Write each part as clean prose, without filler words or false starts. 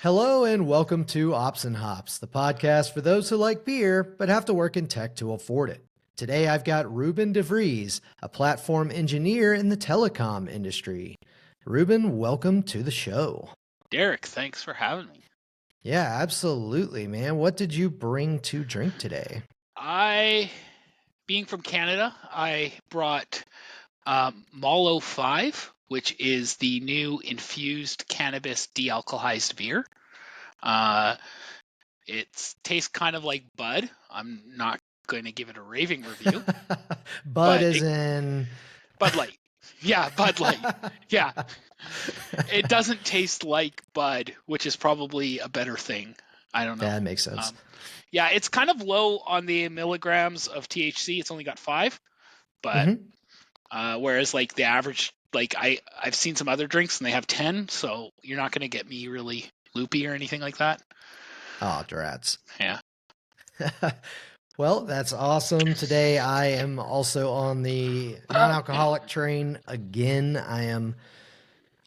Hello and welcome to Ops and Hops, the podcast for those who like beer but have to work in tech to afford it. Today I've got Ruben De Vries, a platform engineer in the telecom industry. Ruben, welcome to the show. Derek, thanks for having me. Yeah, absolutely, man. What did you bring to drink today? Being from Canada, I brought Malo 5, which is the new infused cannabis dealcoholized beer. It tastes kind of like Bud. I'm not going to give it a raving review. Bud as in... Bud Light. Yeah, Bud Light. Yeah. It doesn't taste like Bud, which is probably a better thing. I don't know. That makes sense. Yeah, it's kind of low on the milligrams of THC. It's only got 5, but whereas like the average, like I've seen some other drinks and they have 10, so you're not going to get me really loopy or anything like that. Oh, drats. Yeah. Well, that's awesome. Today I am also on the non-alcoholic train again.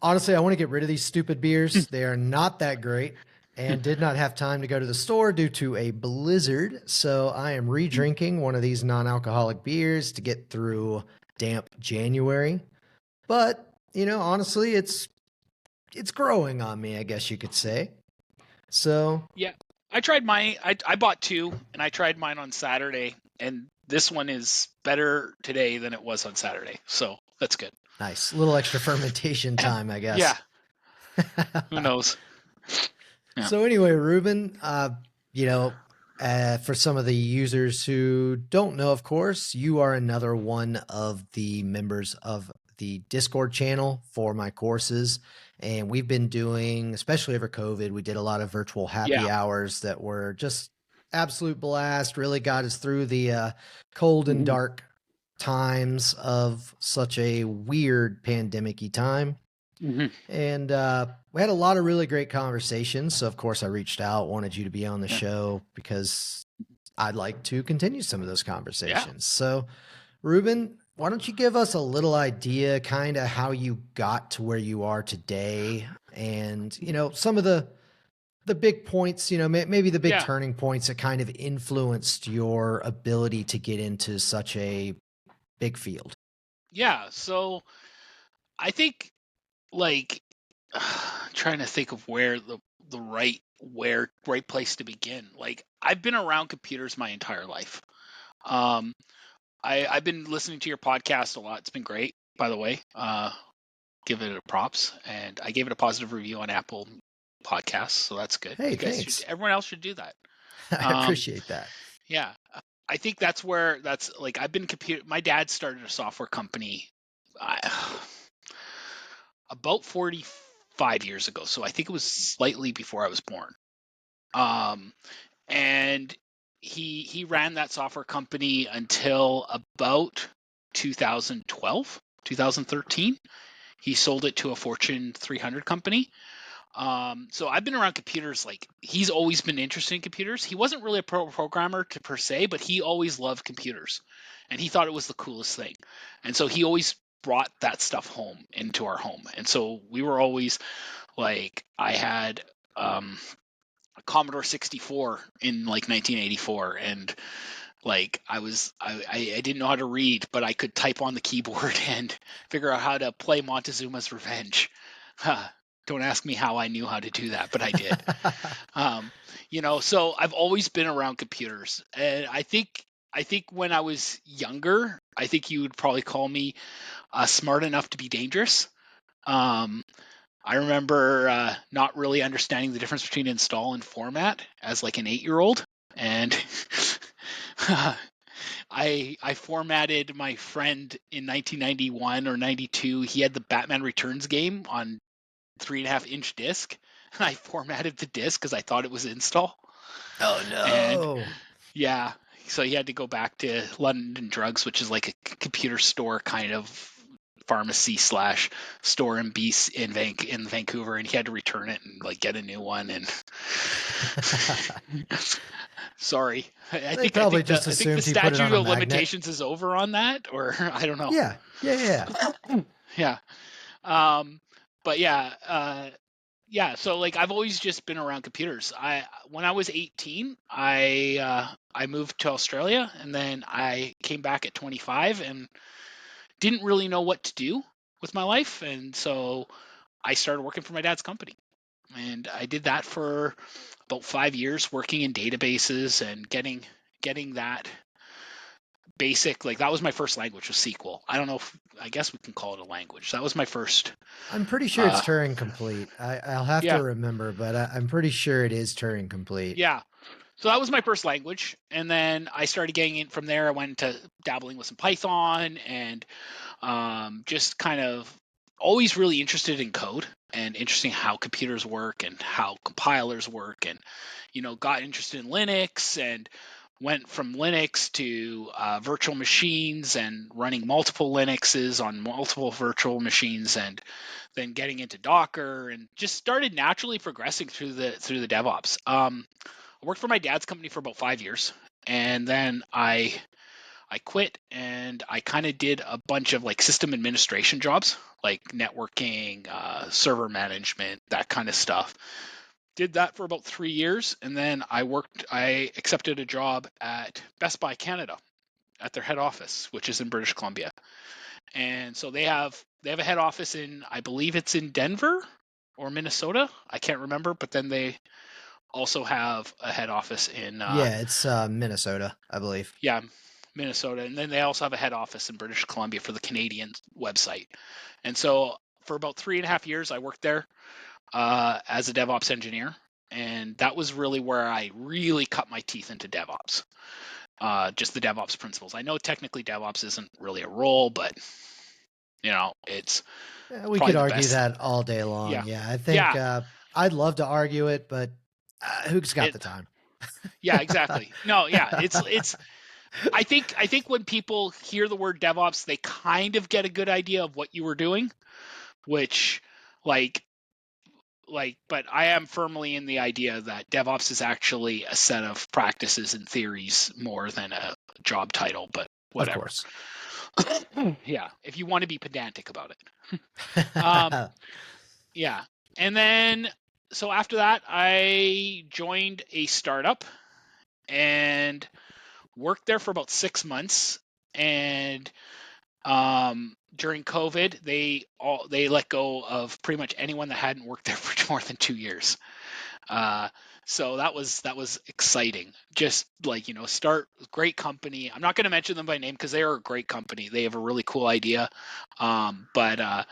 Honestly, I want to get rid of these stupid beers. They are not that great and did not have time to go to the store due to a blizzard. So I am re-drinking one of these non-alcoholic beers to get through damp January. But, honestly, it's growing on me, I guess you could say. So yeah, I tried mine. I bought 2 and I tried mine on Saturday, and this one is better today than it was on Saturday. So that's good. Nice. A little extra fermentation time, I guess. Yeah. Who knows? Yeah. So anyway, Ruben, for some of the users who don't know, of course, you are another one of the members of the Discord channel for my courses. And we've been doing, especially over COVID, we did a lot of virtual happy hours that were just absolute blast, really got us through the cold and dark times of such a weird pandemic-y time. And we had a lot of really great conversations. So, of course, I reached out, wanted you to be on the show because I'd like to continue some of those conversations. Yeah. So, Ruben, why don't you give us a little idea kind of how you got to where you are today and, some of the big points, maybe the big turning points that kind of influenced your ability to get into such a big field. Yeah. So I think trying to think of where the right place to begin. Like I've been around computers my entire life. I've been listening to your podcast a lot. It's been great, by the way. Give it a props, and I gave it a positive review on Apple Podcasts, so that's good. Hey, thanks. Everyone else should do that. I appreciate that. Yeah, I think that's like I've been my dad started a software company about 45 years ago, so I think it was slightly before I was born. And he ran that software company until about 2012, 2013. He sold it to a Fortune 300 company. So I've been around computers. Like he's always been interested in computers. He wasn't really a programmer per se, but he always loved computers, and he thought it was the coolest thing. And so he always brought that stuff home into our home. And so we were always like, I had a Commodore 64 in like 1984, and like I didn't know how to read, but I could type on the keyboard and figure out how to play Montezuma's Revenge. Don't ask me how I knew how to do that, but I did. So I've always been around computers, and I think when I was younger, I think you would probably call me smart enough to be dangerous. I remember not really understanding the difference between install and format as like an 8-year-old, and I formatted my friend in 1991 or 92. He had the Batman Returns game on 3.5-inch disc, and I formatted the disc because I thought it was install. Oh no! And yeah, so he had to go back to London Drugs, which is like a computer store kind of pharmacy / store in Vancouver, and he had to return it and like get a new one. And sorry, I think the statute of limitations is over on that, or I don't know. Yeah. Yeah. But yeah, yeah, so like I've always just been around computers. When I was 18, I moved to Australia, and then I came back at 25 and didn't really know what to do with my life, and so I started working for my dad's company. And I did that for about 5 years, working in databases and getting that basic, like that was my first language, was SQL. I don't know if, I guess we can call it a language. That was my first. I'm pretty sure it's uh Turing complete. I'll have to yeah, remember, but I'm pretty sure it is Turing complete. yeah. So that was my first language, and then I started getting in from there. I went into dabbling with some Python, and just kind of always really interested in code and interesting how computers work and how compilers work, and got interested in Linux and went from Linux to virtual machines and running multiple Linuxes on multiple virtual machines, and then getting into Docker, and just started naturally progressing through the DevOps. I worked for my dad's company for about 5 years, and then I quit, and I kind of did a bunch of like system administration jobs, like networking, server management, that kind of stuff. Did that for about 3 years, and then I accepted a job at Best Buy Canada at their head office, which is in British Columbia. And so they have a head office in, I believe it's in Denver or Minnesota. I can't remember, but then they also have a head office in Yeah, it's Minnesota, I believe. yeah, Minnesota, and then they also have a head office in British Columbia for the Canadian website. And so for about 3.5 years, I worked there as a DevOps engineer, and that was really where I really cut my teeth into DevOps. Just the DevOps principles. I know technically DevOps isn't really a role, but it's Yeah, we could probably the argue best. that all day long. Yeah, Yeah, I think yeah, I'd love to argue it, but who's got it. the time? Yeah, exactly. No, yeah, it's. I think when people hear the word DevOps, they kind of get a good idea of what you were doing, which like but I am firmly in the idea that DevOps is actually a set of practices and theories more than a job title, but Of whatever. course. Yeah, if you want to be pedantic about it. Um, yeah. And then so after that, I joined a startup and worked there for about 6 months. And during COVID, they let go of pretty much anyone that hadn't worked there for more than 2 years. Uh, so that was exciting. Just like start great company. I'm not going to mention them by name because they are a great company. They have a really cool idea. But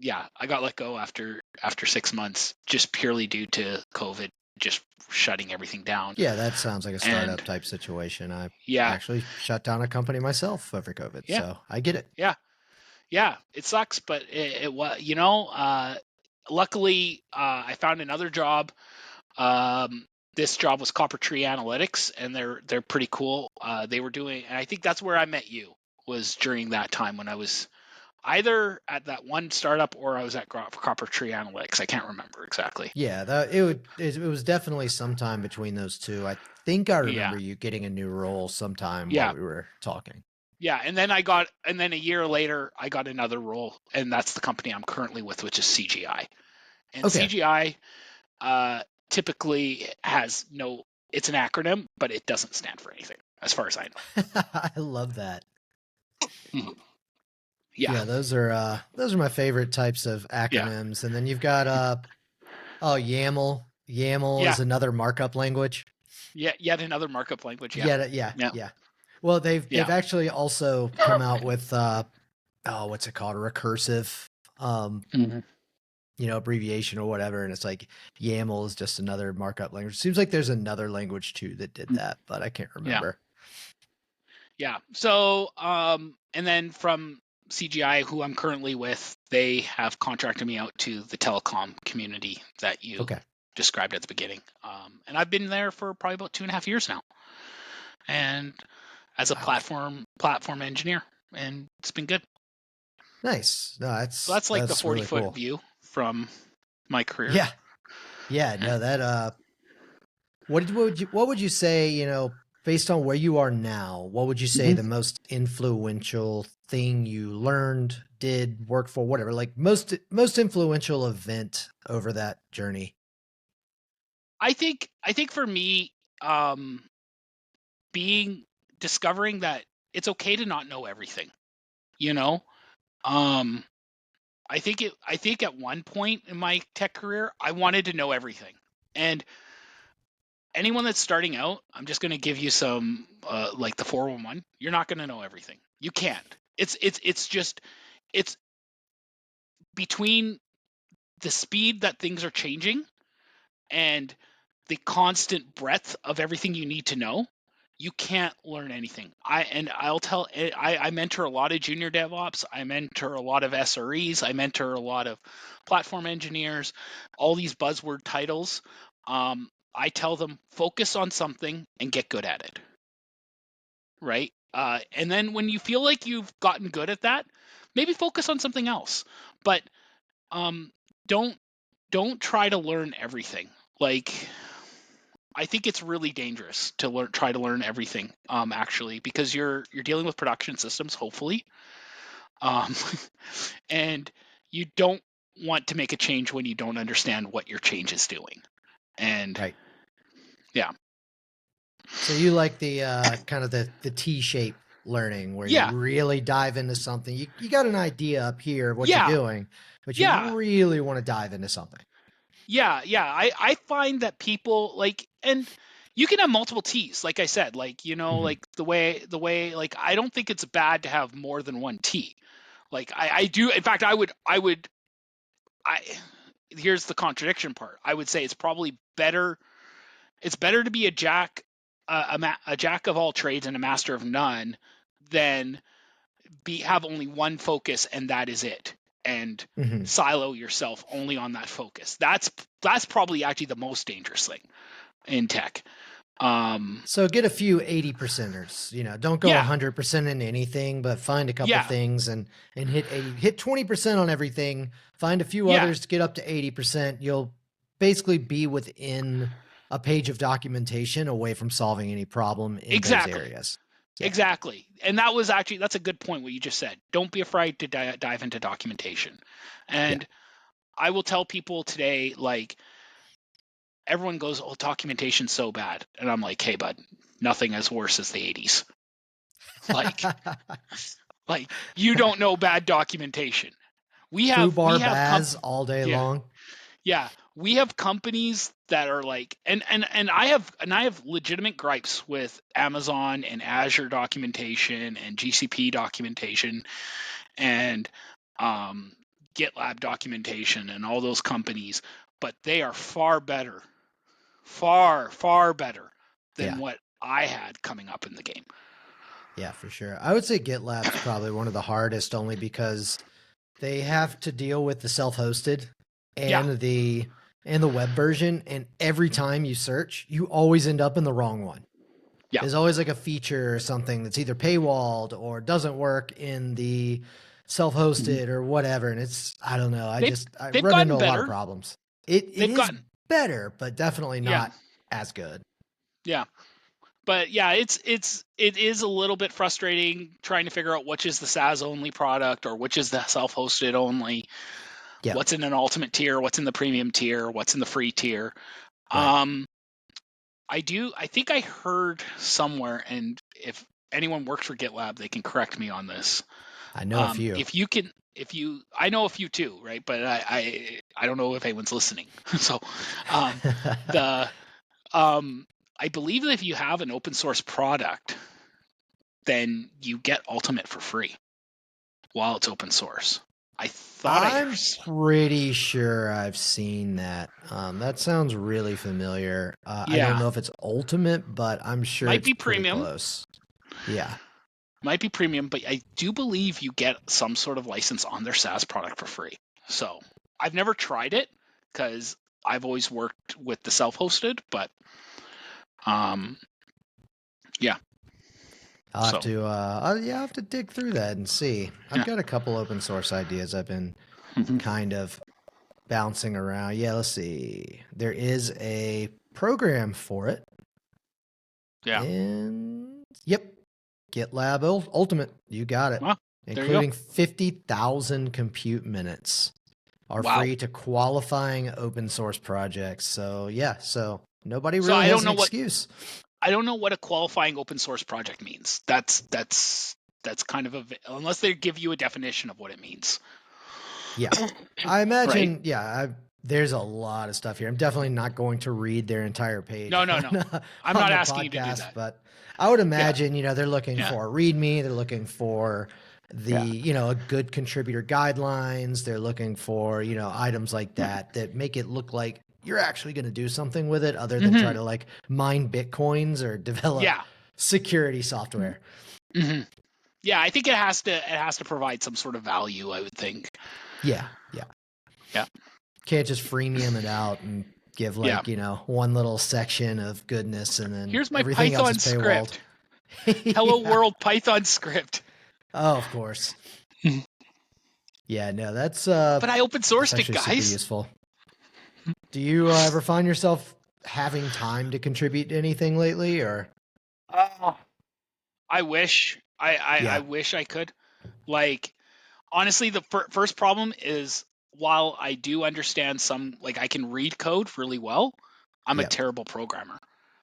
yeah, I got let go after 6 months, just purely due to COVID, just shutting everything down. Yeah, that sounds like a And startup type situation. I yeah, actually shut down a company myself over COVID, yeah, so I get it. yeah, yeah. It sucks, but it was luckily I found another job. This job was Copper Tree Analytics, and they're pretty cool. They were doing, and I think that's where I met you, was during that time when I was either at that one startup or I was at Copper Tree Analytics. I can't remember exactly. Yeah, it was definitely sometime between those two. I think I Yeah, remember you getting a new role sometime while yeah, we were talking. yeah. And then a year later, I got another role, and that's the company I'm currently with, which is CGI. And Okay. CGI uh, typically has no, it's an acronym, but it doesn't stand for anything, as far as I I love that. know. Mhm. Yeah, Yeah, those are my favorite types of yeah, acronyms. And then you've got oh, YAML. YAML yeah. is another markup language. Yet another markup language. Yeah, Yeah, yeah, yeah. Well, they've yeah. actually also come out with oh, what's it called? Recursive Mhm. abbreviation or whatever, and it's like YAML is just another markup language. Seems like there's another language too that did that, but I can't Yeah, remember. yeah. So, and then from CGI, who I'm currently with, they have contracted me out to the telecom community that you Okay. described at the beginning. And I've been there for probably about 2.5 years now, and as a Wow. platform engineer, and it's been good. Nice. No, So that's like the that's 40 really foot cool. view from my career. Yeah. Yeah, Yeah. no, that what would you say, based on where you are now, what would you say Mhm. the most influential thing you learned, did, work for, whatever, like most influential event over that journey? I think for me, um, being discovering that it's okay to not know everything. You know, um, I think at one point in my tech career, I wanted to know everything. And anyone that's starting out, I'm just going to give you some like the 411. You're not going to know everything. You can't. It's just it's between the speed that things are changing and the constant breadth of everything you need to know. You can't learn anything. I mentor a lot of junior DevOps. I mentor a lot of SREs. I mentor a lot of platform engineers. All these buzzword titles. I tell them focus on something and get good at it. Right. And then when you feel like you've gotten good at that, maybe focus on something else. But um, don't don't try to learn everything. Like I think it's really dangerous to try to learn everything, actually, because you're dealing with production systems, hopefully, um, and you don't want to make a change when you don't understand what your change is doing. And Right. yeah, So you like the kind of the T-shape learning where you yeah, really dive into something. You got an idea up here of what you're yeah, doing, but you yeah, really want to dive into something. yeah. I find that people like, and you can have multiple T's, like I said, like Mhm. like the way like I don't think it's bad to have more than one T. Like I do. In fact, I here's the contradiction part. I would say it's probably better. It's better to be a jack, a jack of all trades and a master of none, than have only one focus and that is it, and Mhm. silo yourself only on that focus. That's probably actually the most dangerous thing in tech. Um, So get a few 80 percenters, don't go yeah, 100% in anything, but find a couple yeah, things and hit 20% on everything. Find a few yeah. others to get up to 80%. You'll basically be within a page of documentation away from solving any problem in those Exactly. areas. Yeah. Exactly. And that's a good point what you just said. Don't be afraid to dive into documentation. Yeah. And I will tell people today, like, everyone goes, "Oh, documentation's so bad," and I'm like, "Hey, bud, nothing as worse as the '80s. Like, like you don't know bad documentation. We Foobar have Baz all day yeah, long. yeah, we have companies that are like, and I have legitimate gripes with Amazon and Azure documentation and GCP documentation and um, GitLab documentation and all those companies, but they are far better than Yeah. what I had coming up in the game. Yeah, for sure. I would say GitLab's probably one of the hardest only because they have to deal with the self-hosted Yeah, and the web version, and every time you search, you always end up in the wrong one. yeah. There's always like a feature or something that's either paywalled or doesn't work in the Mhm. self-hosted or whatever, and I don't know. They've I they've run into gotten a lot of better. problems. It They've is gotten better, but definitely yeah, not as good. yeah. But yeah, it is a little bit frustrating trying to figure out which is the SaaS only product or which is the self-hosted only, Yeah, what's in an ultimate tier, what's in the premium tier, what's in the free tier. right. Um, I think I heard somewhere, and if anyone works for GitLab, they can correct me on this. I know a few. I know a few too, right? But I don't know if anyone's listening. So, um, the I believe that if you have an open source product, then you get Ultimate for free while it's open source. I thought I'm pretty sure I've seen that. That sounds really familiar. I don't yeah, know if it's ultimate, but I'm sure might it's be pretty premium, close. Yeah. but I do believe you get some sort of license on their SaaS product for free. So I've never tried it because I've always worked with the self-hosted, but um, yeah. I'll have So to yeah, I'll have to dig through that and see. I've yeah, got a couple open source ideas I've been hmm kind of bouncing around. Yeah, let's see. There is a program for it. yeah. And yep, GitLab Ultimate. You got it. Well, There you go. including 50,000 compute minutes, are Wow. free to qualifying open source projects. So yeah, so nobody So really I has don't an know what excuse. a qualifying open source project means. That's kind of unless they give you a definition of what it means. Yeah. I Right? imagine, there's a lot of stuff here. I'm definitely not going to read their entire page No, no, no. I'm on not the asking you to do podcast, that. but I would Yeah. imagine, they're looking Yeah. for a README, they're looking for Yeah. a good contributor guidelines, they're looking for, items like that make it look like you're actually going to do something with it other than try Mm-hmm. to like mine bitcoins or develop Yeah. security software. Mm-hmm. Yeah, I think it has to provide some sort of value, I would think. Yeah, yeah. Yeah. Can't just freemium it out and give Yeah. like, one little section of goodness and then Here's my everything else is Python paywalled. script. Hello Yeah. world Python script. Oh, of course. Yeah, no, that's But I open sourced it, actually super guys. useful. Do you ever find yourself having time to contribute to anything lately or Oh, I wish. I yeah. wish I could. Like, honestly, the first problem is while I do understand some, like I can read code really well, I'm a Yeah. terrible programmer.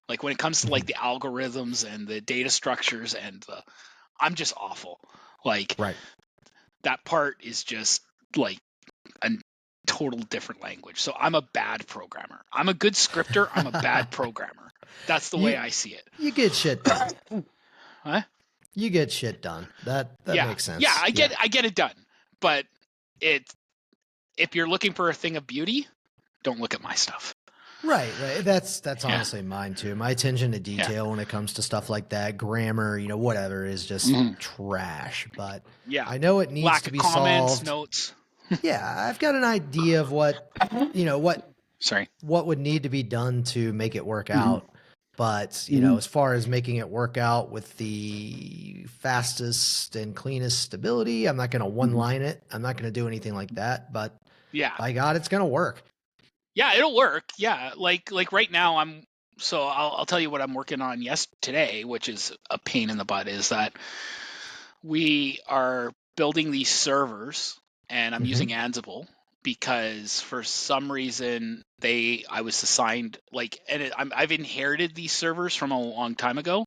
Like when it comes to like Mhm. the algorithms and the data structures I'm just awful. Like Right. that part is just like a total different language. So I'm a bad programmer. I'm a good scripter. I'm a bad programmer. That's the way you I see it. you get shit done. Huh? You get shit done. That Yeah, makes yeah, sense. I Yeah. get it done. But it if you're looking for a thing of beauty, don't look at my stuff. Right, right. That's Yeah, honestly mine too. My attention to yeah, detail when it comes to stuff like that, grammar, whatever, is just hmm trash. But yeah. I know it needs Lack to of be comments, solved. notes. Yeah, I've got an idea of what you know what Sorry. what would need to be done to make it work hmm out. But hmm as far as making it work out with the fastest and cleanest stability, I'm not going to one hmm line it. I'm not going to do anything like that. But Yeah, by God, it's going to work. yeah, it'll work. Yeah, like right now I'll tell you what I'm working on today, which is a pain in the butt, is that we are building these servers and I'm Hmm. using Ansible because for some reason I was assigned I've inherited these servers from a long time ago,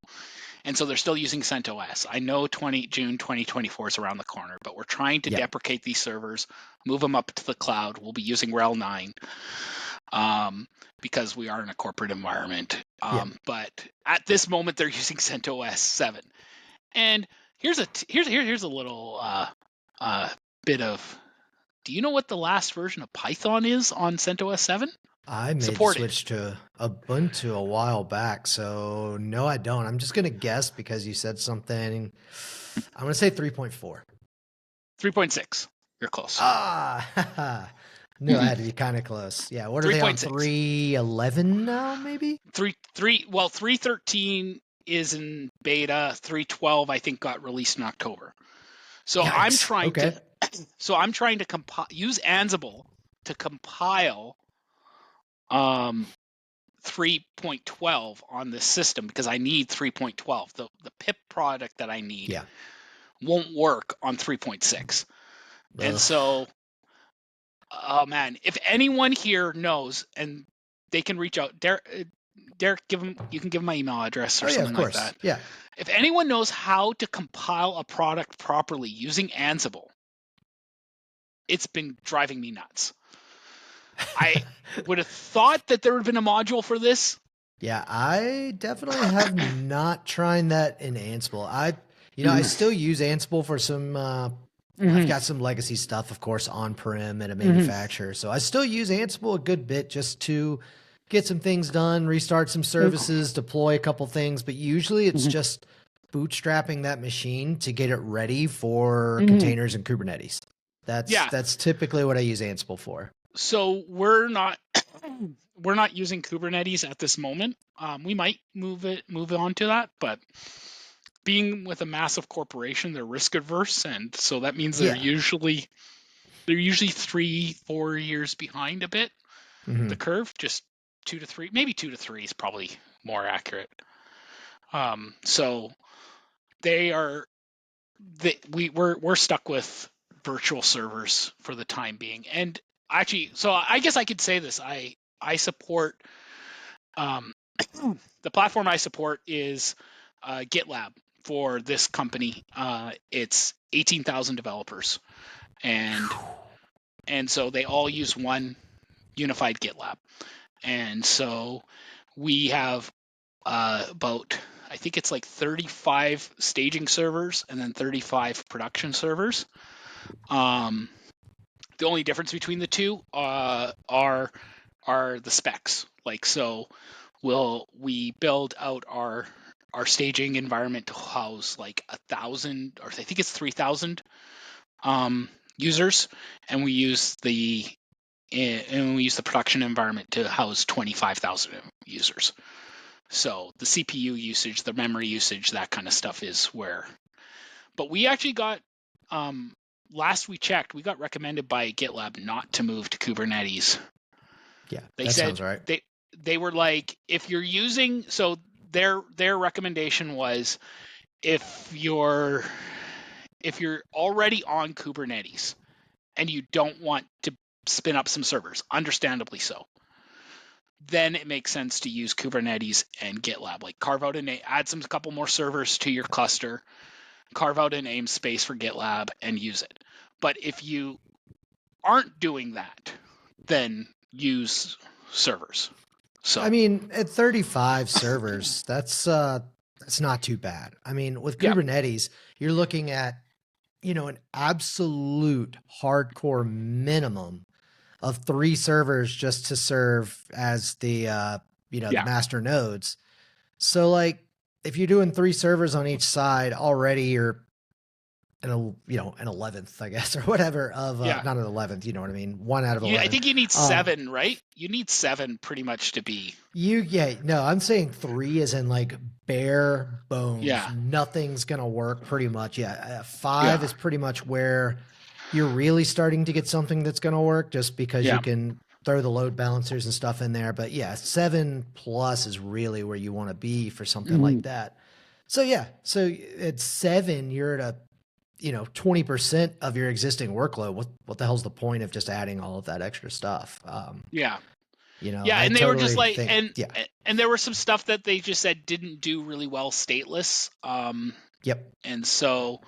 and so they're still using CentOS. I know June 2024 is around the corner, but we're trying to Yeah, deprecate these servers, move them up to the cloud. We'll be using RHEL 9 because we are in a corporate environment. yeah. But at this moment, they're using CentOS 7. And here's a little bit of. Do you know what the last version of Python is on CentOS 7? I made the Supported. switch to Ubuntu a while back, so no, I don't. I'm just gonna guess because you said something. I'm gonna say 3.4. 3.6. You're close. Ah, no, I had to be kind of close. Yeah, what are they on 3.6. 3.11 now? Maybe. 313 is in beta. 312 I think got released in October. So I'm Yikes. trying to Okay. use Ansible to compile um 3.12 on this system because I need 3.12. The pip product that I need Yeah. won't work on 3.6. And Ugh. so, oh man, if anyone here knows and they can reach out, Derek, you can give him my email address or Oh yeah, of something like course. that. Yeah. If anyone knows how to compile a product properly using Ansible, it's been driving me nuts. I would have thought that there would have been a module for this. Yeah, I definitely have not tried that in Ansible. I Mhm. still use Ansible for some. I've Mhm. got some legacy stuff, of course, on-prem at a Mhm. manufacturer. So I still use Ansible a good bit just to get some things done, restart some services, deploy a couple things. But usually it's Mhm. just bootstrapping that machine to get it ready for Mhm. containers and Kubernetes. That's Yeah. that's typically what I use Ansible for. So we're not we're not using Kubernetes at this moment. We might move on to that, but being with a massive corporation, they're risk adverse, and so that means they're Yeah. usually 3-4 years behind a bit Hmm. the curve, just 2 to 3, maybe 2 to 3 is probably more accurate. So they are we're stuck with virtual servers for the time being. And actually, so I guess I could say this. I support the platform I support is GitLab for this company. It's 18,000 developers, and so they all use one unified GitLab. And so we have about, I think it's like 35 staging servers and then 35 production servers. The only difference between the two are the specs. Like, so we build out our staging environment to house like 1,000, or I think it's 3,000 users, and we use the production environment to house 25,000 users. So the CPU usage, the memory usage, that kind of stuff is where. But we actually got, last we checked, we got recommended by GitLab not to move to Kubernetes. Yeah, They that said sounds right. they were like, if you're using, so their recommendation was, if you're already on Kubernetes and you don't want to spin up some servers, understandably so, then it makes sense to use Kubernetes and GitLab. Like, carve out add a couple more servers to your cluster, carve out a namespace for GitLab, and use it. But if you aren't doing that, then use servers. So I mean, at 35 servers, that's not too bad. I mean, with yeah, Kubernetes, you're looking at, an absolute hardcore minimum of 3 servers just to serve as the the yeah, master nodes. So like if you're doing 3 servers on each side, already you're an 11th, I guess, or whatever of yeah. not an 11th, you know what I mean? 1 out of I 11. think you need 7, right? You need 7 pretty much to be. No, I'm saying 3 is in like bare bones. Yeah. Nothing's gonna work pretty much. Yeah, 5 Yeah. is pretty much where you're really starting to get something that's gonna work, just because Yeah. you can throw the load balancers and stuff in there. But yeah, 7 plus is really where you want to be for something like that. So yeah, so at 7, you're at a 20% of your existing workload. What the hell's the point of just adding all of that extra stuff? Yeah. I And they were just totally like, think, yeah. and there were some stuff that they just said didn't do really well stateless. Yep. And so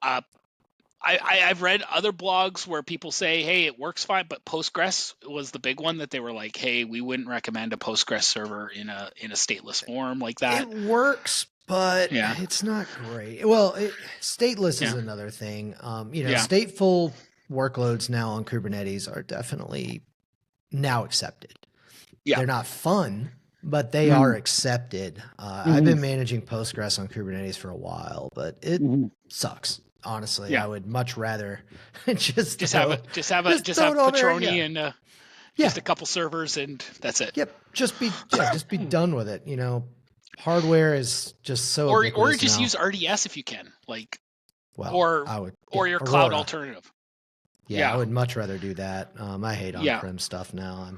I've read other blogs where people say, hey, it works fine, but Postgres was the big one that they were like, hey, we wouldn't recommend a Postgres server in a stateless form like that. It works, but Yeah. it's not great. Well, stateless is Yeah. another thing. Yeah. Stateful workloads now on Kubernetes are definitely now accepted. Yeah. They're not fun, but they are accepted. I've been managing Postgres on Kubernetes for a while, but it sucks. Honestly, Yeah. I would much rather just have Patroni and just a couple servers, and that's it. Yep, just be done with it. Hardware is just so or just now. use RDS if you can, like, well, or your Aurora. cloud alternative. Yeah, I would much rather do that. I hate on-prem stuff now.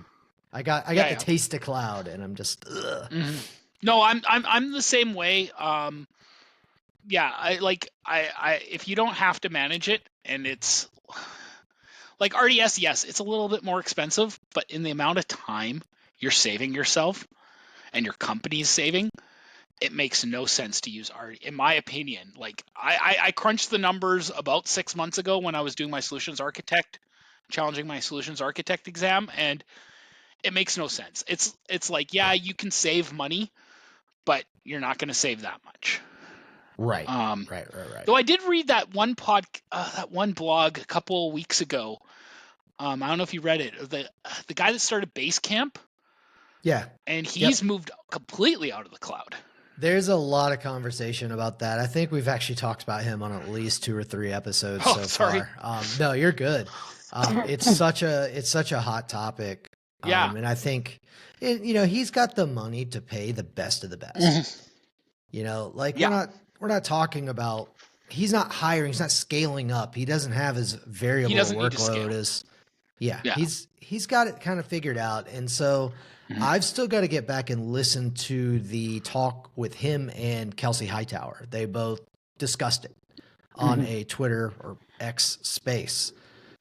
I got the taste of cloud, and I'm just. No, I'm the same way. If you don't have to manage it, and it's like RDS, yes, it's a little bit more expensive, but in the amount of time you're saving yourself and your company's saving, it makes no sense to use RDS, in my opinion. Like, I crunched the numbers about 6 months ago when I was doing my challenging my solutions architect exam, and it makes no sense. It's like, yeah, you can save money, but you're not going to save that much. Right. Though I did read that one blog a couple of weeks ago. I don't know if you read it. The guy that started Basecamp. Yeah. And he's moved completely out of the cloud. There's a lot of conversation about that. I think we've actually talked about him on at least 2 or 3 episodes so far. No, you're good. It's such a hot topic. Yeah. And I think, he's got the money to pay the best of the best. We're not talking about, he's not hiring, he's not scaling up. He doesn't have his variable workload as, he's got it kind of figured out. And so I've still got to get back and listen to the talk with him and Kelsey Hightower. They both discussed it. on a Twitter or X space.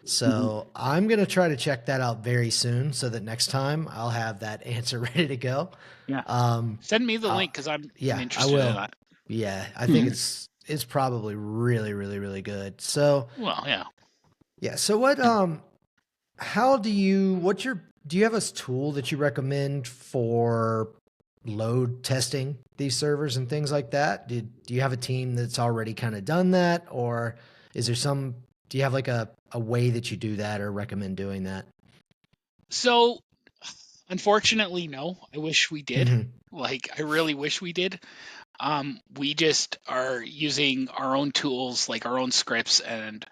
Mhm. So I'm going to try to check that out very soon so that next time I'll have that answer ready to go. Yeah. Um, Send me the uh, link because I'm yeah, I interested in will. that. Yeah, I think Mhm. it's probably really, really, really good. So Well, yeah. yeah, so what And how do you what's your do you have a tool that you recommend for load testing these servers and things like that? Do you have a team that's already kind of done that, or is there some do you have like a way that you do that or recommend doing that? so, unfortunately, no. I wish we did. Hmm. Like, I really wish we did. We just are using our own tools, like our own scripts, and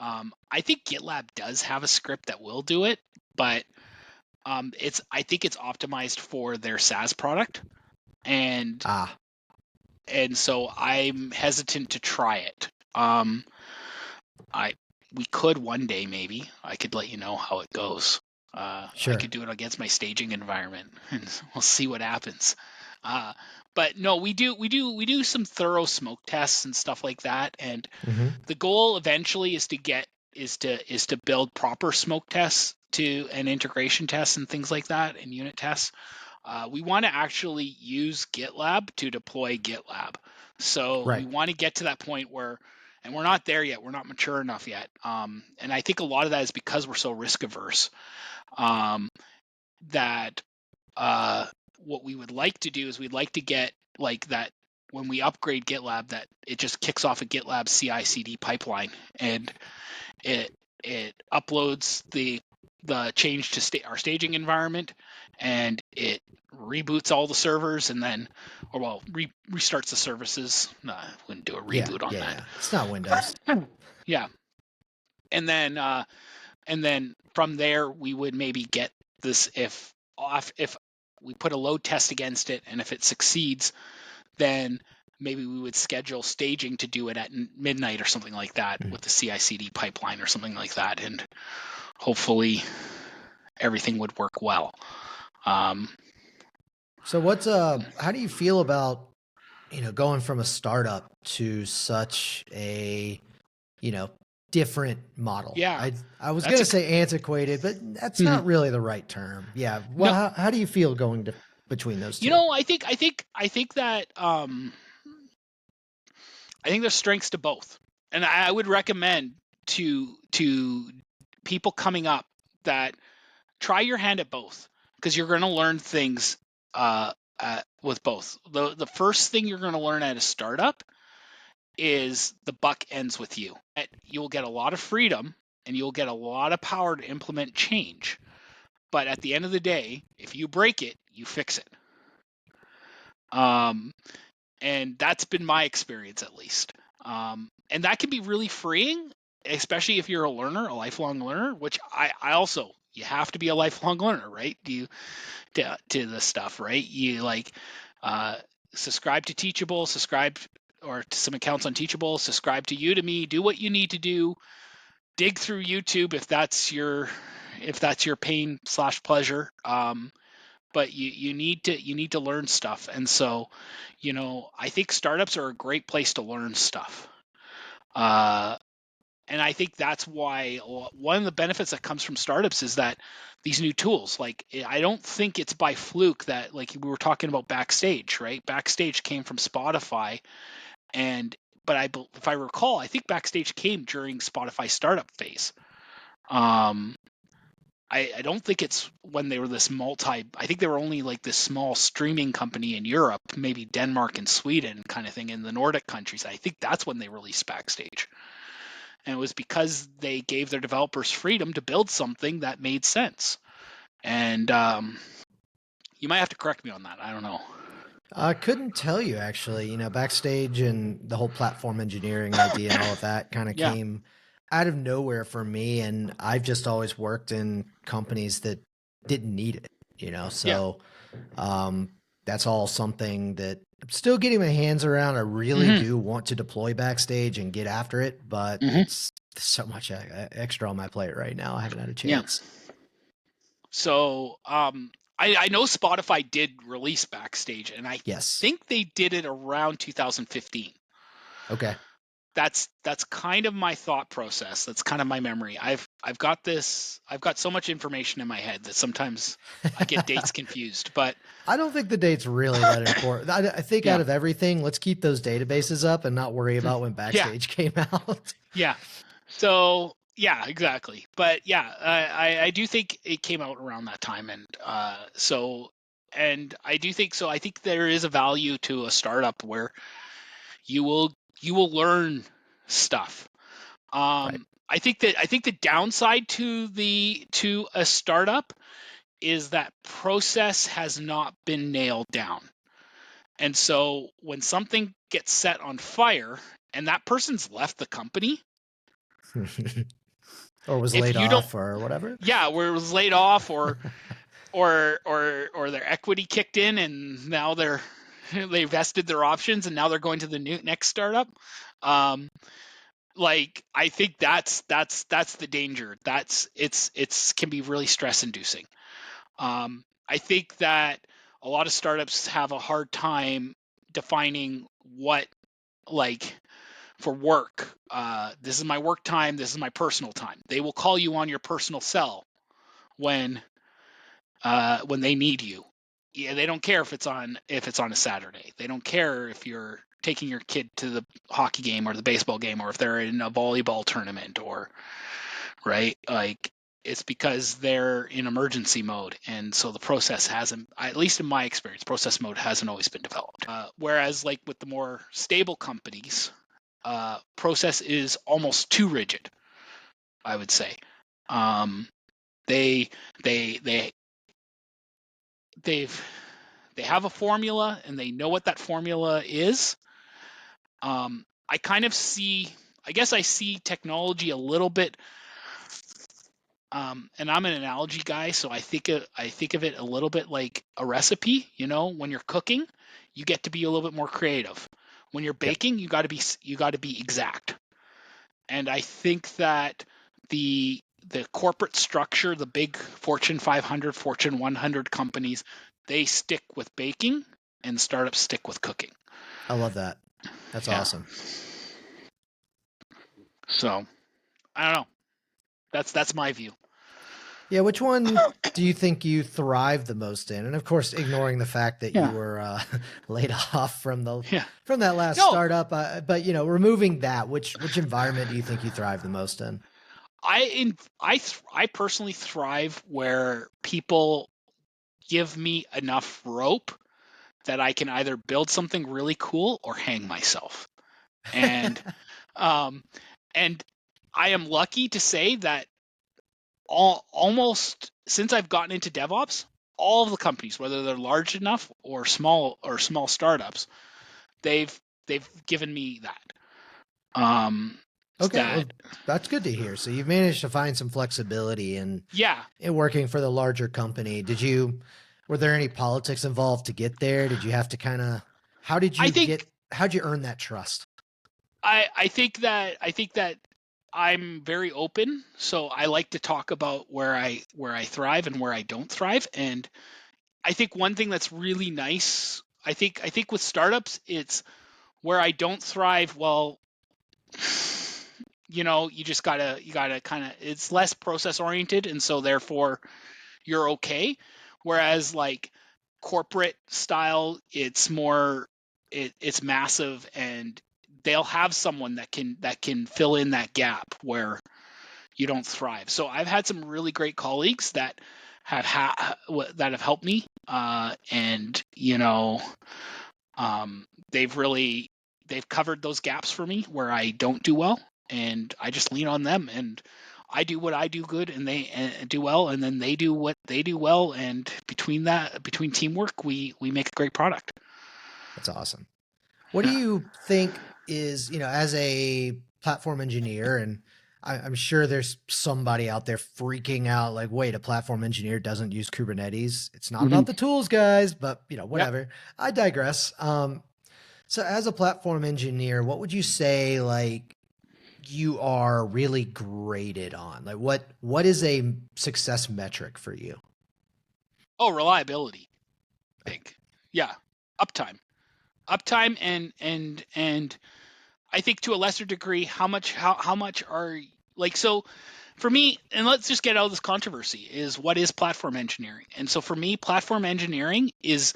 I think GitLab does have a script that will do it, but I think it's optimized for their SaaS product, and Ah, so I'm hesitant to try it. I We could one day maybe. I could let you know how it goes. I sure. could do it against my staging environment, and we'll see what happens. Uh, but no, we do some thorough smoke tests and stuff like that. And Hmm. the goal eventually is to build proper smoke tests to and integration tests and things like that and unit tests. We want to actually use GitLab to deploy GitLab. So we Right. want to get to that point where, and we're not there yet. We're not mature enough yet. And I think a lot of that is because we're so risk averse. Um, that what we would like to do is we'd like to get like that when we upgrade GitLab that it just kicks off a GitLab CI/CD pipeline and it uploads the change to our staging environment, and it reboots all the servers, and then, or well, restarts the services. I wouldn't do a Yeah, reboot on yeah, that. yeah. It's not Windows. Yeah, and then from there we would maybe get this if we put a load test against it, and if it succeeds, then maybe we would schedule staging to do it at midnight or something like that Mm. with the CI/CD pipeline or something like that, and hopefully everything would work well. Um, So what's how do you feel about, going from a startup to such a, you know, different model? yeah, I was that's gonna a say antiquated, but that's mhm. not really the right term. Yeah. Well, No. how do you feel going to between those You two? know, I think that I think there's strengths to both, and I would recommend to people coming up that try your hand at both because you're going to learn things with both. The first thing you're going to learn at a startup is the buck ends with you. You'll get a lot of freedom and you'll get a lot of power to implement change. But at the end of the day, if you break it, you fix it. Um, and that's been my experience at least. And that can be really freeing, especially if you're a learner, a lifelong learner. Which I also you have to be a lifelong learner, right? To this stuff, right? You like uh, subscribe to Teachable, subscribe or to some accounts on Teachable, subscribe to Udemy, do what you need to do, dig through YouTube if that's your pain slash pleasure. But you need to learn stuff, and so I think startups are a great place to learn stuff. Uh, and I think that's why one of the benefits that comes from startups is that these new tools, like I don't think it's by fluke that like we were talking about backstage, right? Backstage came from Spotify, and if I recall, I think backstage came during Spotify startup phase. Um, I don't think it's when they were this I think they were only like this small streaming company in Europe, maybe Denmark and Sweden kind of thing in the Nordic countries. I think that's when they released Backstage. And it was because they gave their developers freedom to build something that made sense. And you might have to correct me on that. I don't know. I couldn't tell you actually. Backstage and the whole platform engineering idea and all of that kind of Yeah. came out of nowhere for me. And I've just always worked in companies that didn't need it. Yeah. So um, that's all something that I'm still getting my hands around. I really Hmm. do want to deploy Backstage and get after it, but Hmm. it's so much extra on my plate right now. I haven't had a Yeah. chance. So I know Spotify did release Backstage, and I Yes. think they did it around 2015. Okay. that's kind of my thought process. That's kind of my memory. I've got so much information in my head that sometimes I get dates confused. But I don't think the date's really that important. I think out yeah, of everything, let's keep those databases up and not worry about when yeah, Backstage came out. yeah. So yeah, exactly. But yeah, I do think it came out around that time, and and I do think so. I think there is a value to a startup where you will learn stuff. Right. I think the downside to a startup is that process has not been nailed down. And so when something gets set on fire and that person's left the company, Or was if laid you don't, off or whatever. yeah, where it was laid off, or their equity kicked in and now they vested their options and now they're going to the next startup. Um, like I think that's the danger. It's can be really stress inducing. I think that a lot of startups have a hard time defining what, like, for work. This is my work time. This is my personal time. They will call you on your personal cell when they need you. Yeah, they don't care if it's on a Saturday. They don't care if you're taking your kid to the hockey game or the baseball game, or if they're in a volleyball tournament, or right, like, it's because they're in emergency mode, and so the process hasn't, at least in my experience, process mode hasn't always been developed. Whereas like with the more stable companies, process is almost too rigid, I would say. Um, they they they they've they have a formula and they know what that formula is. I kind of see, I guess I see technology a little bit, and I'm an analogy guy, so I think of it a little bit like a recipe. You know, when you're cooking, you get to be a little bit more creative. When you're Yep. baking, you got to be exact. And I think that the corporate structure, the big Fortune 500, Fortune 100 companies, they stick with baking, and startups stick with cooking. I love that. That's Yeah. awesome. So I don't know. That's my view. Yeah, which one do you think you thrive the most in? And of course, ignoring the fact that you Yeah. were laid off Yeah. from that last No, startup, but removing that, which environment do you think you thrive the most in? I personally thrive where people give me enough rope that I can either build something really cool or hang myself. And um and I am lucky to say that almost since I've gotten into DevOps, all of the companies, whether they're large enough or small startups, they've given me that. Um Okay, that well, that's good to hear. So you've managed to find some flexibility yeah, in working for the larger company. Were there any politics involved to get there? Did you have to kind of, I think how'd you earn that trust? I think that I'm very open, so I like to talk about where I thrive and where I don't thrive. And I think one thing that's really nice, I think with startups, it's where I don't thrive. Well, you gotta kind of, it's less process oriented, and so therefore you're okay. Whereas like corporate style, it's more, it's massive, and they'll have someone that can fill in that gap where you don't thrive. So I've had some really great colleagues that that have helped me, and they've really, they've covered those gaps for me where I don't do well, and I just lean on them, and I do what I do good, and they do well, and then they do what they do well, and between teamwork, we make a great product. That's awesome. What do Yeah. you think is, as a platform engineer, and I'm sure there's somebody out there freaking out like, wait, a platform engineer doesn't use Kubernetes. It's not Hmm. about the tools, guys, but Yep. whatever. I digress. So as a platform engineer, what would you say like you are really graded on? Like what is a success metric for you? Oh, reliability, big. Yeah, uptime, and I think to a lesser degree, how much are like, so for me, and let's just get out of this controversy, is what is platform engineering? And so for me, platform engineering is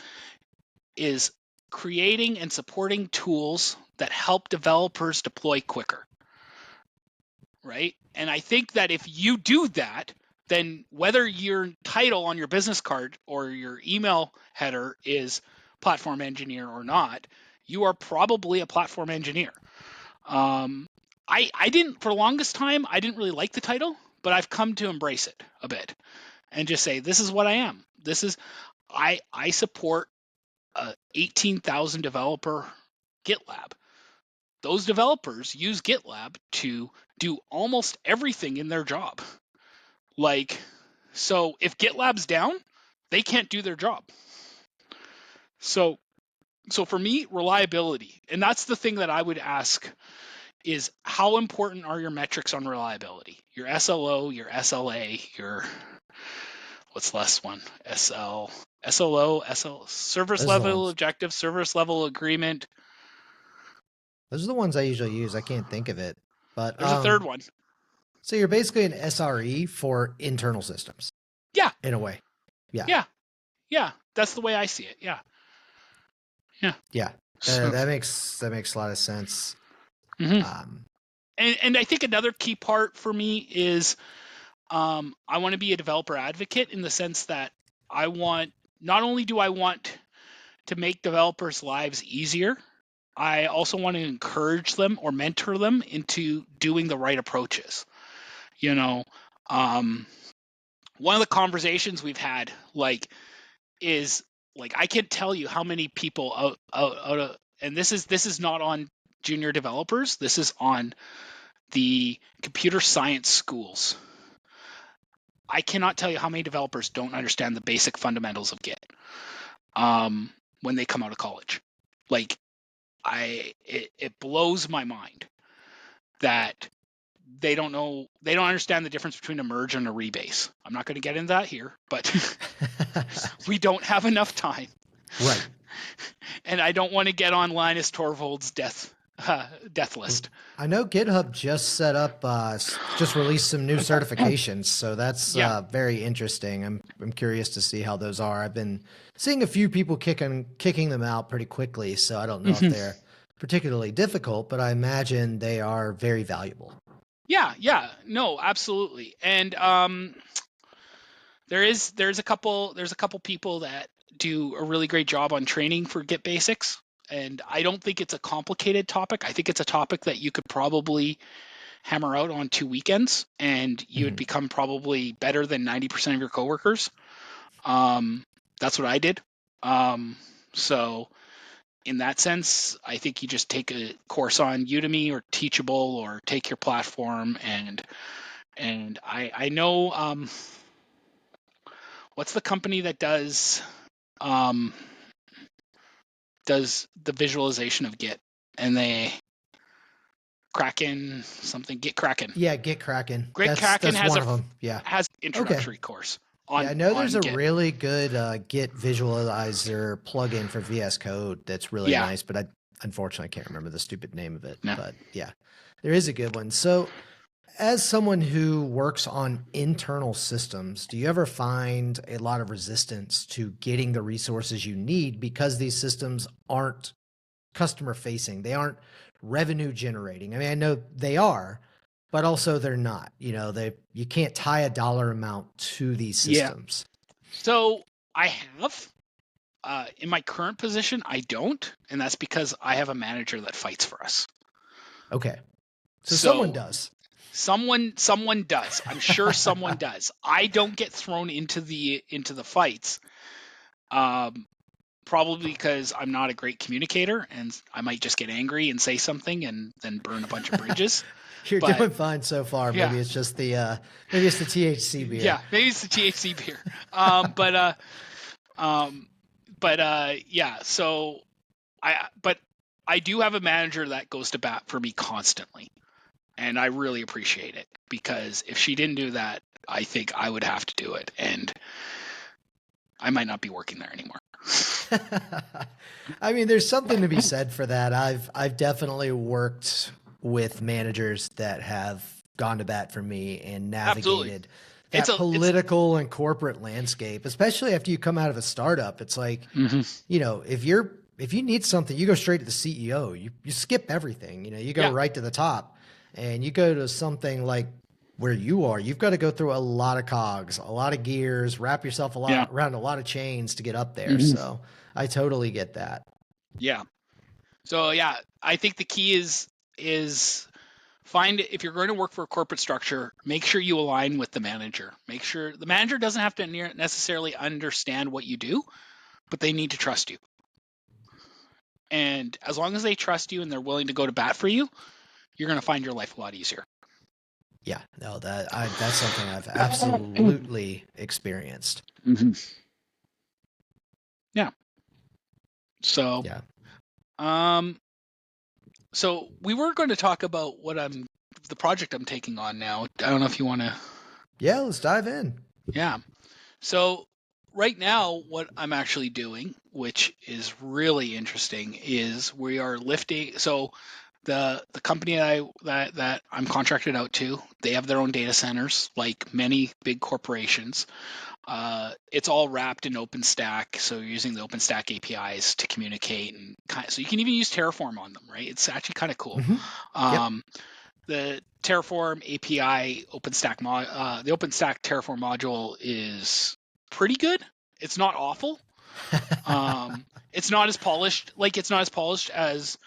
creating and supporting tools that help developers deploy quicker, right? And I think that if you do that, then whether your title on your business card or your email header is platform engineer or not, you are probably a platform engineer. I didn't, for the longest time, I didn't really like the title, but I've come to embrace it a bit and just say, this is what I am. I support a 18,000 developer GitLab. Those developers use GitLab to do almost everything in their job. Like, so if GitLab's down, they can't do their job. So for me, reliability, and that's the thing that I would ask is, how important are your metrics on reliability? Your SLO, your SLA, your, what's the last one? SLO, service Those are the level ones. objective, service level agreement. Those are the ones I usually use. I can't think of it, but There's a third one. so you're basically an SRE for internal systems. Yeah. In a way. Yeah. Yeah. Yeah. That's the way I see it. Yeah. Yeah. Yeah. So, That makes a lot of sense. mm-hmm. And I think another key part for me is I want to be a developer advocate, in the sense that not only do I want to make developers' lives easier, I also want to encourage them or mentor them into doing the right approaches. You know, one of the conversations we've had, is I can't tell you how many people out of, and this is not on junior developers. This is on the computer science schools. I cannot tell you how many developers don't understand the basic fundamentals of Git when they come out of college. It blows my mind that they don't understand the difference between a merge and a rebase. I'm not going to get into that here, but we don't have enough time. Right. And I don't want to get on Linus Torvalds' death list. I know GitHub just set up, just released some new certifications, so that's very interesting. I'm curious to see how those are. I've been seeing a few people kicking them out pretty quickly, so I don't know if they're particularly difficult, but I imagine they are very valuable. Yeah, no, absolutely. And there's a couple people that do a really great job on training for Git basics. And I don't think it's a complicated topic. I think it's a topic that you could probably hammer out on 2 weekends, and you would become probably better than 90% of your coworkers. That's what I did. So in that sense, I think you just take a course on Udemy or Teachable, or take your platform. And I know, what's the company that does the visualization of Git, and they Kraken something, Git Kraken. Yeah, Git Kraken. Git Kraken has one of them. Yeah, has introductory course on. Yeah, I know there's a Git. really good Git visualizer plugin for VS Code that's really nice, but I unfortunately can't remember the stupid name of it. No. But yeah, there is a good one. So as someone who works on internal systems, do you ever find a lot of resistance to getting the resources you need because these systems aren't customer facing? They aren't revenue generating. I mean, I know they are, but also they're not. You can't tie a dollar amount to these systems. Yeah. So I have. In my current position, I don't, and that's because I have a manager that fights for us. Okay. So someone does. Someone does. I'm sure someone does. I don't get thrown into the fights. Probably because I'm not a great communicator, and I might just get angry and say something and then burn a bunch of bridges. You're doing fine so far. Yeah. Maybe it's just the THC beer. Yeah, maybe it's the THC beer. Yeah. So I do have a manager that goes to bat for me constantly. And I really appreciate it, because if she didn't do that, I think I would have to do it, and I might not be working there anymore. I mean, there's something to be said for that. I've definitely worked with managers that have gone to bat for me and Absolutely. navigated It's that a it's political and corporate landscape, especially after you come out of a startup. It's like, Mhm. if you need something, you go straight to the CEO. You skip everything. You go Yeah. right to the top, and you go to something like where you are. You've got to go through a lot of cogs, a lot of gears, wrap yourself Yeah. around a lot of chains to get up there. Mhm. So I totally get that. Yeah. So yeah, I think the key is find, if you're going to work for a corporate structure, make sure you align with the manager. Make sure the manager doesn't have to necessarily understand what you do, but they need to trust you. And as long as they trust you and they're willing to go to bat for you, you're going to find your life a lot easier. Yeah, no, that's something I've absolutely experienced. Mhm. Yeah. So, Yeah. um, so we were going to talk about the project I'm taking on now. I don't know if you want to. Yeah, let's dive in. Yeah. So right now, what I'm actually doing, which is really interesting, is we are lifting. So the company that I'm contracted out to, they have their own data centers, like many big corporations. It's all wrapped in OpenStack, so you're using the OpenStack APIs to communicate, and so you can even use Terraform on them, right? It's actually kind of cool. Hmm. Yep. Um, the Terraform API the OpenStack Terraform module is pretty good. It's not awful. It's not as polished. Like, it's not as polished as,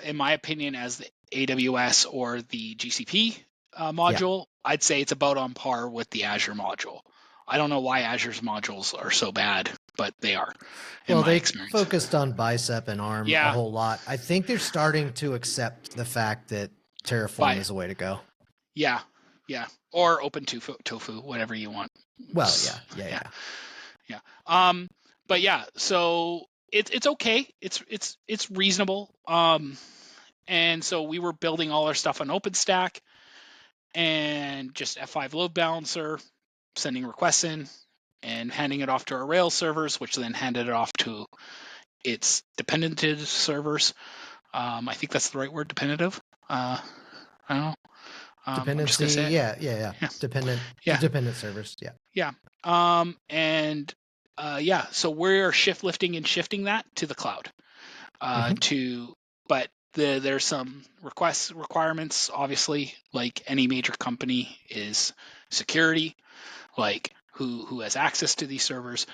in my opinion, as the AWS or the GCP Yeah. module. I'd say it's about on par with the Azure module. I don't know why Azure's modules are so bad, but they are, in Well, my they experience. focused on bicep and arm a Yeah, whole lot. I think they're starting to accept the fact that Terraform but is the way to go. yeah, yeah, or open tofu, whatever you want. Well, yeah, yeah, Yeah, yeah. yeah. But yeah, so it's okay. It's reasonable. And so we were building all our stuff on OpenStack and just F5 load balancer, sending requests in and handing it off to our Rails servers, which then handed it off to its dependented servers. I think that's the right word, dependentive. I don't know. I'm just Dependency, gonna say it. yeah, yeah, yeah. Yeah, Dependent, the yeah, dependent servers, yeah. yeah. And yeah, so we're shift lifting and shifting that to the cloud. Hmm. But there's some requirements, obviously, like any major company, is security, like who has access to these servers.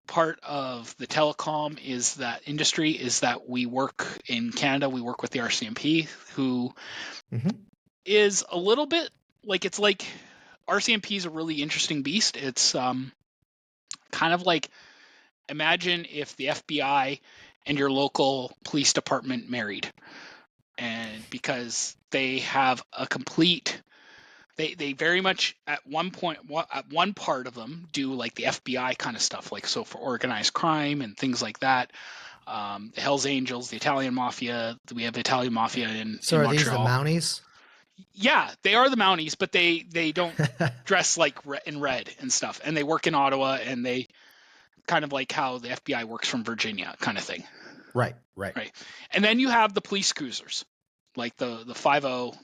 Part of the telecom is that industry is that we work in Canada. We work with the RCMP, who Hmm. is a little bit like, it's like, RCMP is a really interesting beast. It's kind of like, imagine if the FBI and your local police department married, and because they have a complete, they very much at one point, at one part of them, do like the FBI kind of stuff, like, so for organized crime and things like that. The Hells Angels, the Italian Mafia. We have the Italian Mafia So in are these the Montreal. Mounties? Yeah, they are the Mounties, but they don't dress like in red and stuff, and they work in Ottawa, and they kind of like how the FBI works from Virginia, kind of thing, Right, right. right? And then you have the police cruisers, like the 50.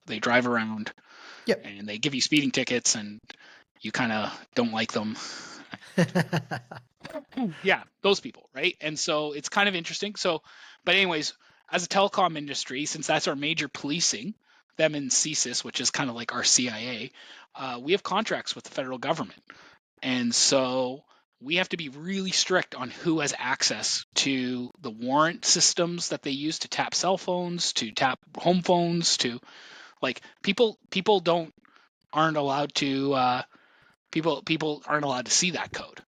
They drive around Yep. and they give you speeding tickets, and you kind of don't like them. Yeah, those people, right? And so it's kind of interesting. So, but anyways, as a telecom industry, since that's our major policing, them in CSIS, which is kind of like our CIA, we have contracts with the federal government. And so we have to be really strict on who has access to the warrant systems that they use to tap cell phones, to tap home phones, to, like, people don't aren't allowed to people aren't allowed to see that code.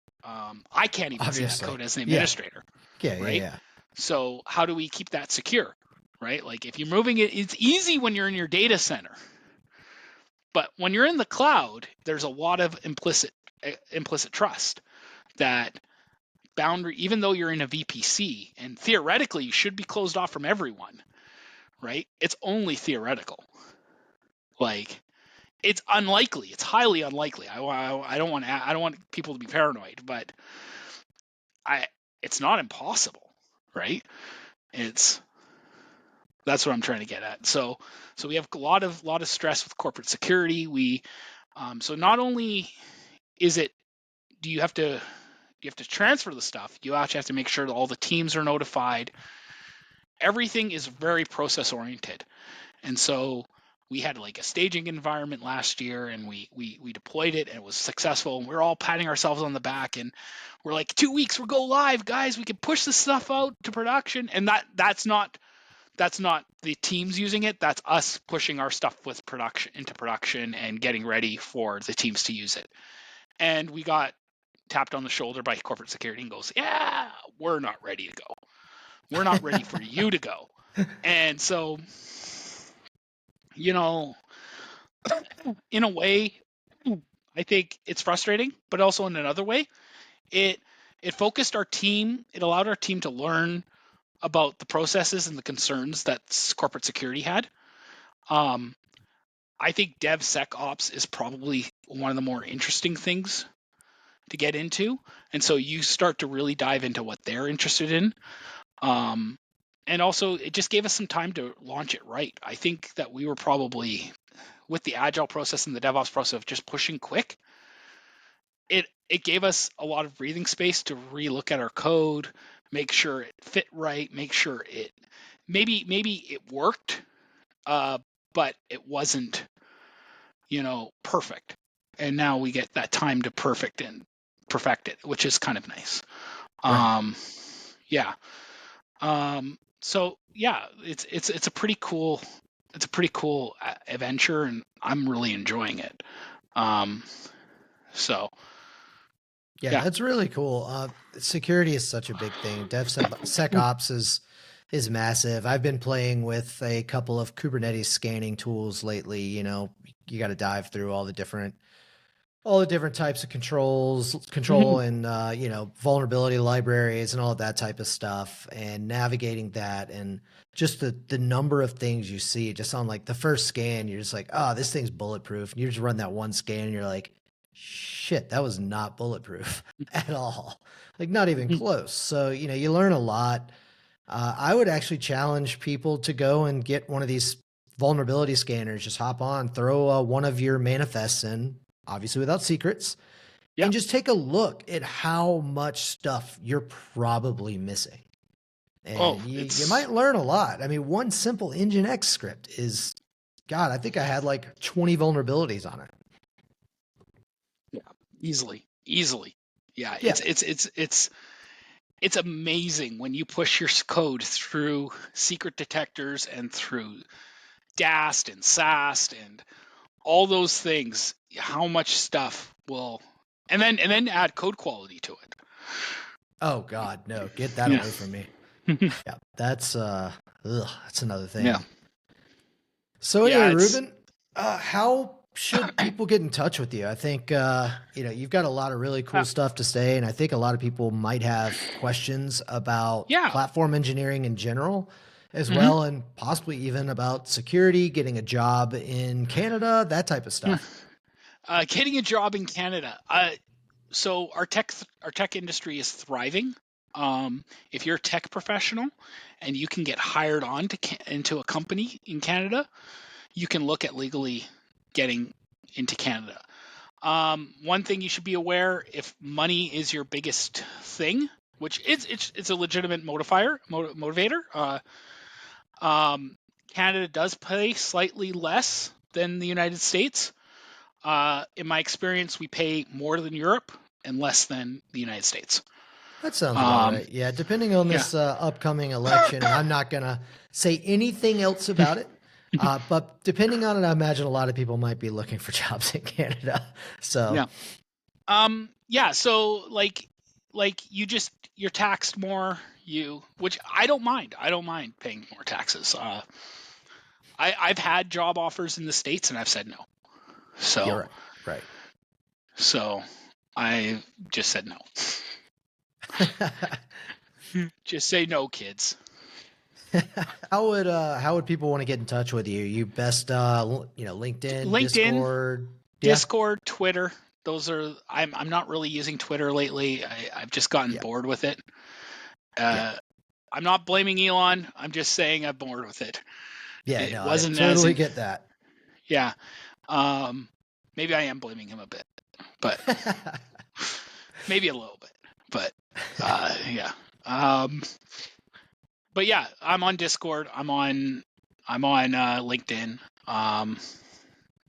I can't even see that Obviously. code as an Yeah. administrator, Yeah, yeah, right? yeah. So how do we keep that secure, right? Like, if you're moving it, it's easy when you're in your data center, but when you're in the cloud, there's a lot of implicit trust that boundary, even though you're in a VPC and theoretically you should be closed off from everyone, right? It's only theoretical. Like, it's unlikely. It's highly unlikely. I don't want people to be paranoid, but it's not impossible, right? That's what I'm trying to get at. So we have a lot of stress with corporate security. So not only is it do you have to transfer the stuff, you actually have to make sure that all the teams are notified. Everything is very process oriented. And so we had like a staging environment last year, and we deployed it, and it was successful, and we're all patting ourselves on the back, and we're like, 2 weeks, we'll go live, guys, we can push this stuff out to production. And that's not the teams using it. That's us pushing our stuff into production and getting ready for the teams to use it. And we got tapped on the shoulder by corporate security and goes, yeah, we're not ready to go. We're not ready for you to go. And so, in a way, I think it's frustrating, but also in another way, it focused our team. It allowed our team to learn about the processes and the concerns that corporate security had. I think DevSecOps is probably one of the more interesting things to get into. And so you start to really dive into what they're interested in. And also, it just gave us some time to launch it right. I think that we were probably, with the agile process and the DevOps process of just pushing quick, it gave us a lot of breathing space to relook at our code, make sure it fit right, make sure it maybe it worked, but it wasn't, perfect. And now we get that time to perfect it, which is kind of nice. Right. Yeah. So yeah, it's a pretty cool adventure, and I'm really enjoying it. So Yeah, yeah. that's really cool. Security is such a big thing. DevSecOps is massive. I've been playing with a couple of Kubernetes scanning tools lately. You got to dive through all the different types of control and vulnerability libraries and all of that type of stuff, and navigating that, and just the number of things you see just on like the first scan. You're just like, oh, this thing's bulletproof. And you just run that one scan, and you're like, shit, that was not bulletproof at all. Like not even close. So you learn a lot. I would actually challenge people to go and get one of these vulnerability scanners. Just hop on, throw one of your manifests in, obviously without secrets, Yeah. and just take a look at how much stuff you're probably missing. Oh, And you it's might learn a lot. I mean, one simple Nginx script is, God, I think I had like 20 vulnerabilities on it. yeah, easily. Yeah, Yeah. it's amazing when you push your code through secret detectors and through DAST and SAST and all those things, how much stuff will, and then add code quality to it. Oh God, no, get that Yeah. away from me. Yeah, that's another Yeah. thing. So anyway, Yeah, it's Ruben, how should people get in touch with you? I think you've got a lot of really cool uh, stuff to say, and I think a lot of people might have questions about yeah. platform engineering in general, as hmm well, and possibly even about security, getting a job in Canada, that type of stuff. Getting a job in Canada. So our tech industry is thriving. If you're a tech professional and you can get hired on into a company in Canada, you can look at legally getting into Canada. One thing you should be aware: if money is your biggest thing, which it's a legitimate motivator. Canada does pay slightly less than the United States. In my experience, we pay more than Europe and less than the United States. That sounds about Um, right. Yeah, depending on yeah, this upcoming election, and I'm not going to say anything else about it, but depending on it, I imagine a lot of people might be looking for jobs in Canada. So, yeah, yeah. So you're taxed more. Which I don't mind. I don't mind paying more taxes. I've had job offers in the States and I've said no. you're So right. Right. so I just said no. Just say no, kids. How would people want to get in touch with you? You best LinkedIn, LinkedIn, Discord. Yeah. Discord, Twitter. I'm not really using Twitter lately. I've just gotten Yeah. bored with it. Yeah. I'm not blaming Elon. I'm just saying I'm bored with it. Yeah. It No, I wasn't totally get that. yeah. Maybe I am blaming him a bit, but maybe a little bit. But yeah. But yeah, I'm on Discord. I'm on LinkedIn.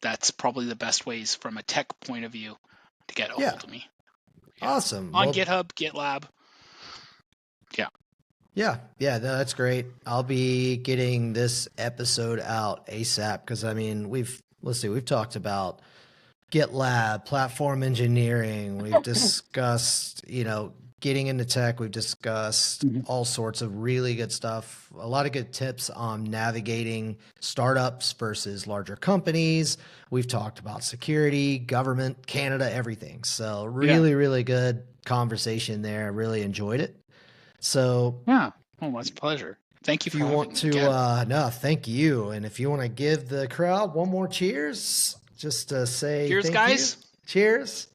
That's probably the best ways from a tech point of view to get a Yeah. hold of me. Yeah. Awesome. On Well, GitHub, GitLab. Yeah. yeah. Yeah. No, that's great. I'll be getting this episode out ASAP because I mean, let's see, we've talked about GitLab, platform engineering. We've discussed, getting into tech. We've discussed all sorts of really good stuff. A lot of good tips on navigating startups versus larger companies. We've talked about security, government, Canada, everything. So Yeah. really, really good conversation there. I really enjoyed it. So Yeah. Oh, it's a pleasure. Thank you if for you having want me to, again. no, thank you. And if you want to give the crowd one more cheers, just to say Cheers, thank you. guys. Cheers.